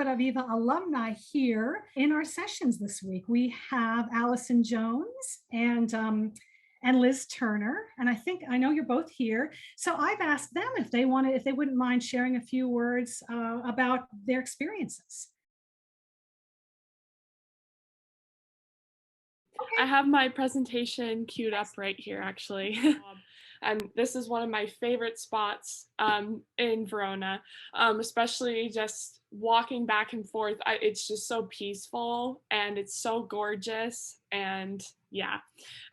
about Viva alumni here in our sessions this week. We have Allison Jones and Liz Turner, and I know you're both here. So I've asked them if they wouldn't mind sharing a few words about their experiences. I have my presentation queued up right here, actually. And this is one of my favorite spots in Verona, especially just walking back and forth. It's just so peaceful and it's so gorgeous. And yeah.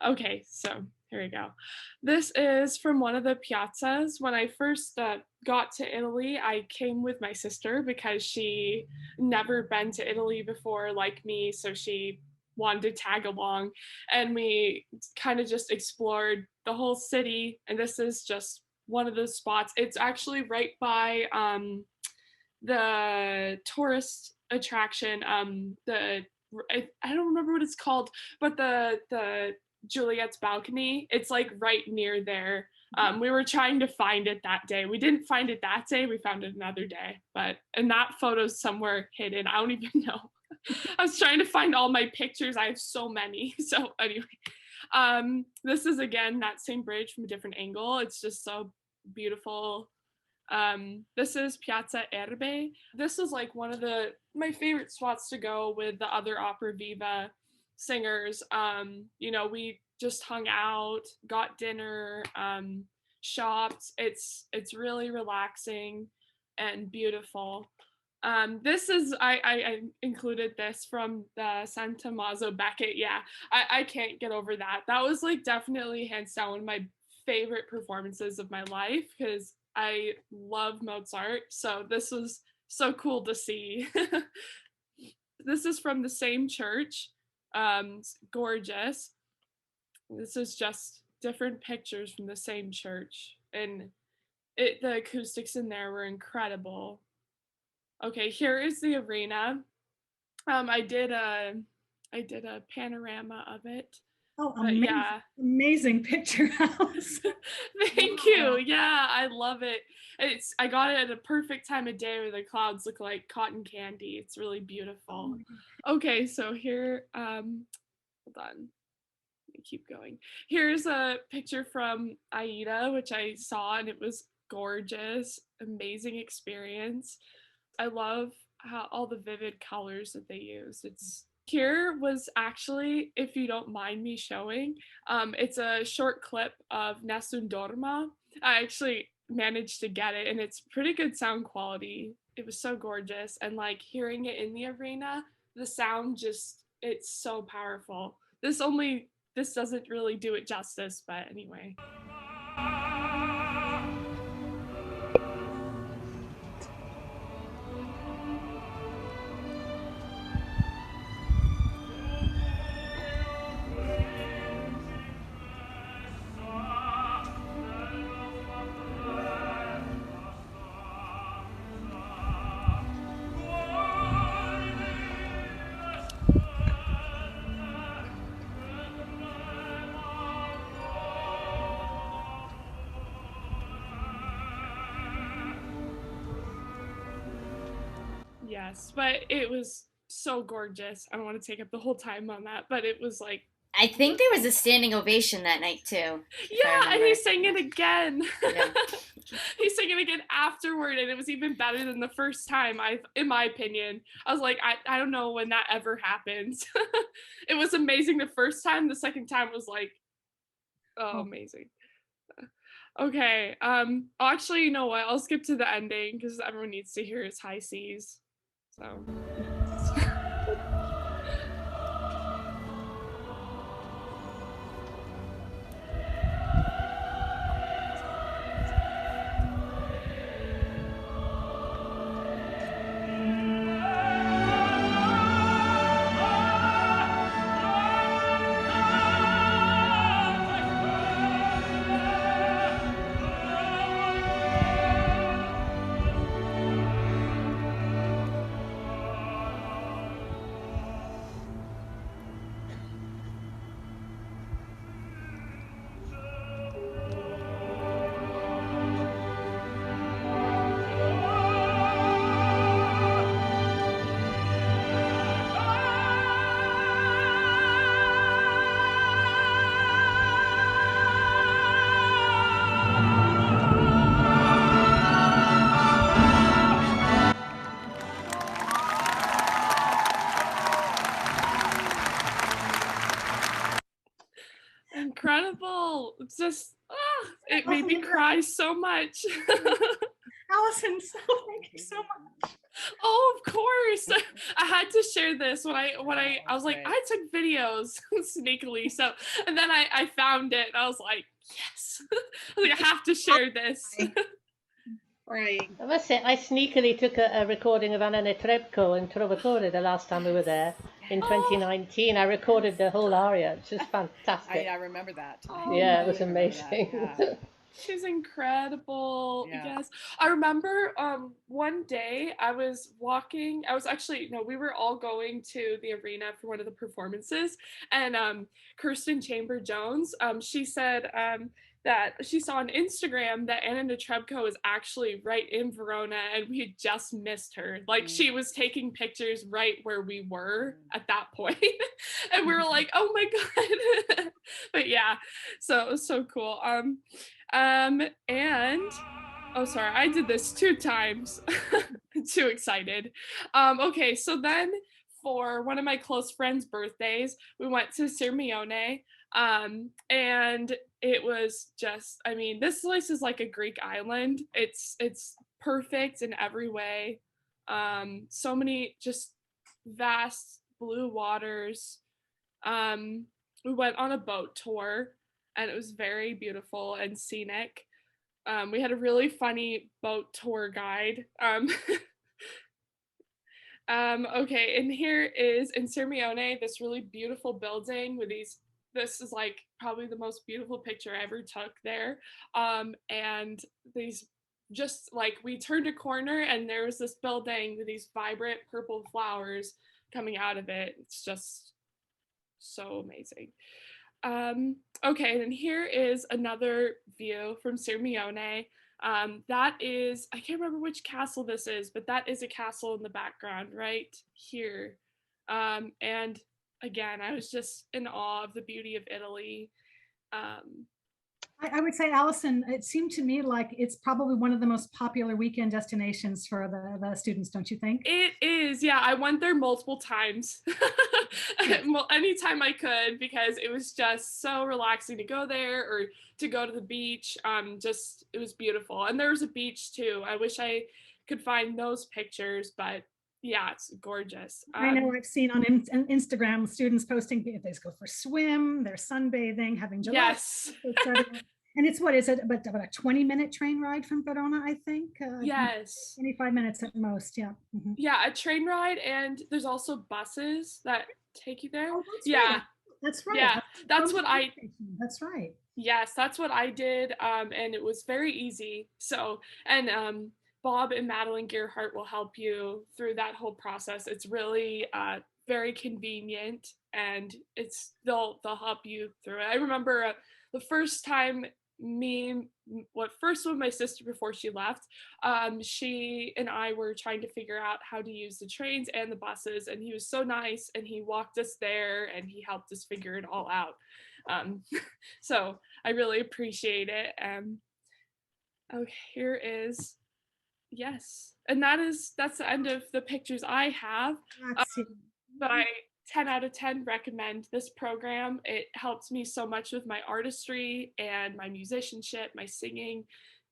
Okay, so here we go. This is from one of the piazzas. When I first got to Italy, I came with my sister because she never been to Italy before like me, so she wanted to tag along, and we kind of just explored the whole city. And this is just one of those spots. It's actually right by the tourist attraction, I don't remember what it's called, but the Juliet's balcony. It's like right near there. We were trying to find it that day. We didn't find it that day. We found it another day, and that photo's somewhere hidden. I don't even know. I was trying to find all my pictures. I have so many. So anyway, this is again that same bridge from a different angle. It's just so beautiful. This is Piazza Erbe. This is like one of my favorite spots to go with the other Opera Viva singers. We just hung out, got dinner, shopped. It's really relaxing and beautiful. This is I included this from the San Tommaso Beckett. Yeah, I can't get over that. That was like definitely hands down one of my favorite performances of my life because I love Mozart. So this was so cool to see. This is from the same church. It's gorgeous. This is just different pictures from the same church, and the acoustics in there were incredible. Okay, here is the arena. I did a panorama of it. Oh, amazing, yeah. Amazing picture house. Thank you. Yeah, I love it. I got it at a perfect time of day where the clouds look like cotton candy. It's really beautiful. Okay, so here, hold on. Let me keep going. Here's a picture from Aida, which I saw, and it was gorgeous. Amazing experience. I love how all the vivid colors that they use. Here was actually, if you don't mind me showing, it's a short clip of Nessun Dorma. I actually managed to get it, and it's pretty good sound quality. It was so gorgeous, and like hearing it in the arena, the sound it's so powerful. This doesn't really do it justice, but anyway. Yes, but it was so gorgeous. I don't want to take up the whole time on that, but it was like... I think there was a standing ovation that night too. Yeah, and he sang it again. Yeah. He sang it again afterward, and it was even better than the first time, in my opinion. I was like, I don't know when that ever happens. It was amazing the first time. The second time was like, amazing. Okay, actually, you know what? I'll skip to the ending because everyone needs to hear his high C's. So... incredible. It's just, it made me cry so much. Allison, so thank you so much. Oh, of course. I had to share this when I was like, I took videos sneakily. So, and then I found it and I was like, yes. I was like, I have to share this. Right. I must say, I sneakily took a recording of Anna Netrebko and recorded the last time we were there in 2019. I recorded the whole aria. It's just fantastic. I remember that. Oh, yeah, it was amazing. Yeah. She's incredible. Yeah. Yes. I remember one day I was walking, we were all going to the arena for one of the performances, and Kirsten Chamber Jones, she said that she saw on Instagram that Anna Netrebko is actually right in Verona and we had just missed her. Like she was taking pictures right where we were at that point. And we were like, oh my God. But yeah, so it was so cool. And oh, sorry, I did this 2 times. Too excited. Okay, so then for one of my close friends' birthdays, we went to Sirmione. And it was just, I mean, this place is like a Greek island. It's perfect in every way. So many just vast blue waters. We went on a boat tour and it was very beautiful and scenic. We had a really funny boat tour guide. Okay, and here is in Sirmione, this really beautiful building with this is like probably the most beautiful picture I ever took there. And these just like, we turned a corner and there was this building with these vibrant purple flowers coming out of it. It's just so amazing. Okay, and here is another view from Sirmione. That is, I can't remember which castle this is, but that is a castle in the background right here. And again, I was just in awe of the beauty of Italy. I would say, Allison, it seemed to me like it's probably one of the most popular weekend destinations for the students, don't you think? It is, yeah. I went there multiple times. Well, anytime I could, because it was just so relaxing to go there or to go to the beach. It was beautiful. And there was a beach too. I wish I could find those pictures, but yeah, it's gorgeous. I know I've seen on Instagram students posting they go for swim, they're sunbathing, having gelato, yes. And it's what is it about a 20-minute train ride from Verona, I think. Yes. 25 minutes at most. Yeah. Mm-hmm. Yeah, a train ride, and there's also buses that take you there. Oh, that's yeah. Right. That's right. Yeah, that's what I. That's right. Yes, that's what I did, and it was very easy. So, and Bob and Madeline Gearhart will help you through that whole process. It's really very convenient, and they'll help you through it. I remember the first time with my sister before she left, she and I were trying to figure out how to use the trains and the buses, and he was so nice and he walked us there and he helped us figure it all out. So I really appreciate it. Okay, here is. Yes, and that's the end of the pictures I have. But I 10 out of 10 recommend this program. It helped me so much with my artistry and my musicianship, my singing,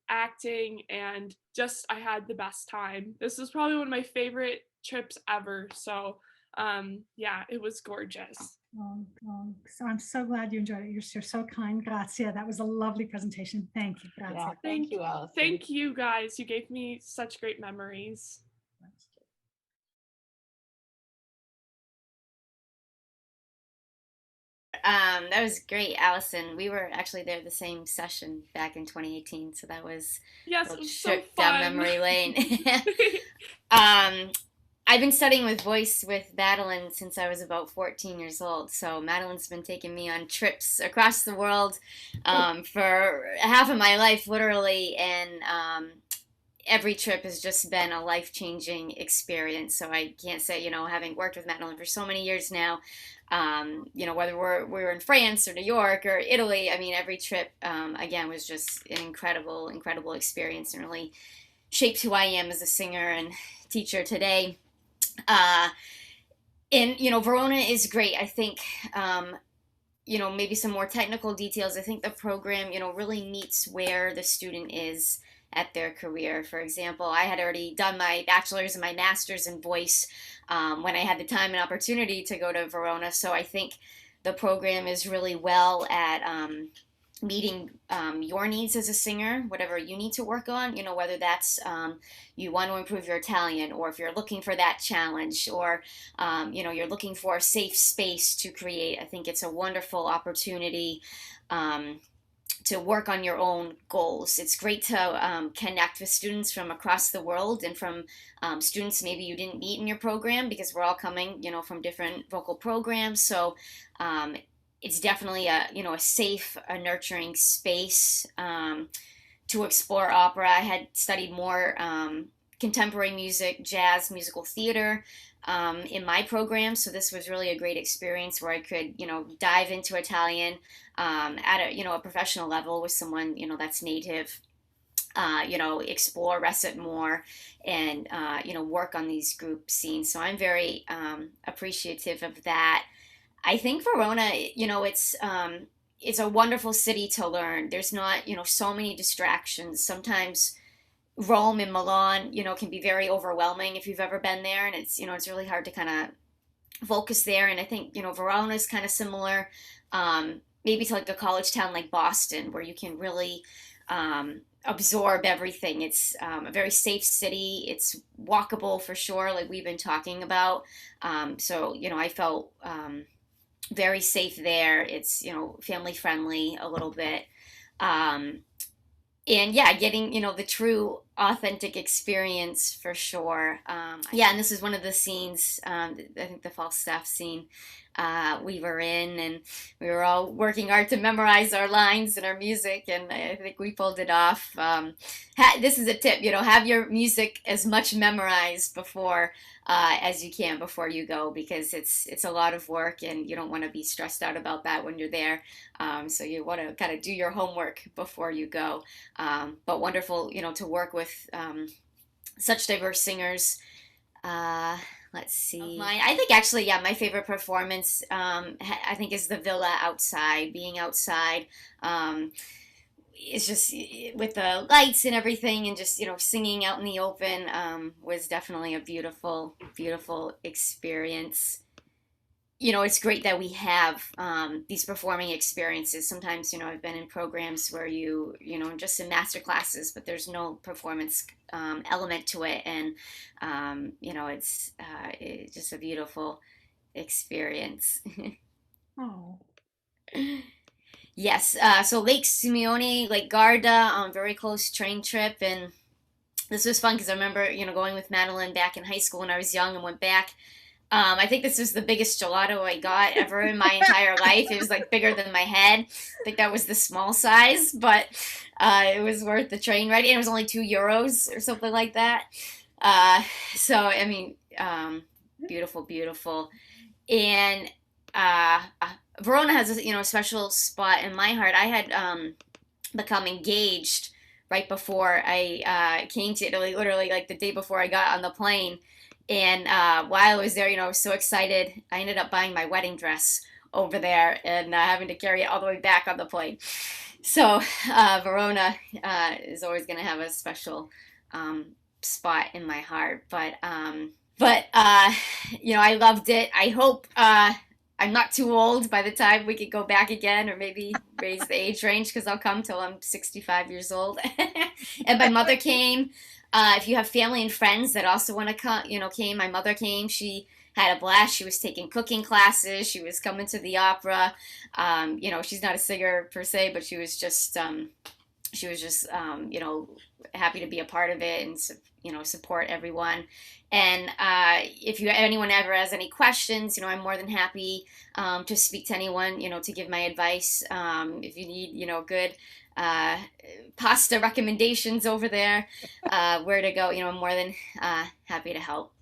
acting, and just I had the best time. This was probably one of my favorite trips ever. So yeah, it was gorgeous. So I'm so glad you enjoyed it. You're so kind. Grazie. That was a lovely presentation. Thank you. Grazie. Yeah, thank you, Allison. Thank you, guys. You gave me such great memories. That was great, Allison. We were actually there the same session back in 2018, so that was yes, a it was so trip fun. down memory lane. I've been studying with voice with Madeline since I was about 14 years old. So Madeline's been taking me on trips across the world for half of my life, literally, and every trip has just been a life-changing experience. So I can't say, having worked with Madeline for so many years now, whether we're in France or New York or Italy, I mean, every trip, again, was just an incredible, incredible experience and really shaped who I am as a singer and teacher today. And Verona is great. I think maybe some more technical details, I think the program, really meets where the student is at their career. For example, I had already done my bachelor's and my master's in voice when I had the time and opportunity to go to Verona. So I think the program is really well at meeting your needs as a singer, whatever you need to work on, whether that's you want to improve your Italian, or if you're looking for that challenge, or you're looking for a safe space to create. I think it's a wonderful opportunity to work on your own goals. It's great to connect with students from across the world, and from students maybe you didn't meet in your program, because we're all coming, from different vocal programs. So it's definitely a safe, a nurturing space to explore opera. I had studied more contemporary music, jazz, musical theater in my program, so this was really a great experience where I could, dive into Italian at a professional level with someone, that's native. Explore, recite more, and work on these group scenes. So I'm very appreciative of that. I think Verona, it's a wonderful city to learn. There's not, so many distractions. Sometimes Rome and Milan, can be very overwhelming if you've ever been there, and it's really hard to kind of focus there. And I think, Verona is kind of similar, maybe to like a college town like Boston, where you can really absorb everything. It's a very safe city. It's walkable for sure, like we've been talking about. So, I felt very safe there. It's, family friendly a little bit. And yeah, getting, the true authentic experience for sure. Yeah, and this is one of the scenes, I think the Falstaff scene we were in, and we were all working hard to memorize our lines and our music, and I think we pulled it off. This is a tip, have your music as much memorized before as you can before you go, because it's a lot of work, and you don't want to be stressed out about that when you're there. So you want to kind of do your homework before you go. But wonderful, to work with such diverse singers. Let's see. I think actually, yeah, my favorite performance, I think, is the villa outside. Being outside, it's just with the lights and everything, and just singing out in the open was definitely a beautiful, beautiful experience. It's great that we have these performing experiences. Sometimes, I've been in programs where just in master classes, but there's no performance element to it. And, it's just a beautiful experience. Oh. Yes. So Lake Simeone, Lake Garda, very close train trip. And this was fun because I remember, going with Madeline back in high school when I was young, and went back. I think this was the biggest gelato I got ever in my entire life. It was like bigger than my head. I think that was the small size, but it was worth the train ride. And it was only €2 or something like that. So, I mean, beautiful, beautiful. And Verona has a special spot in my heart. I had become engaged right before I came to Italy, literally like the day before I got on the plane. And while I was there, I was so excited. I ended up buying my wedding dress over there, and having to carry it all the way back on the plane. So Verona is always going to have a special spot in my heart. But I loved it. I hope I'm not too old by the time we could go back again, or maybe raise the age range, because I'll come till I'm 65 years old. And my mother came. If you have family and friends that also want to come, came. My mother came. She had a blast. She was taking cooking classes. She was coming to the opera. She's not a singer per se, but she was just happy to be a part of it, and support everyone. And if anyone ever has any questions, I'm more than happy to speak to anyone, to give my advice. If you need, good pasta recommendations over there, where to go, I'm more than happy to help.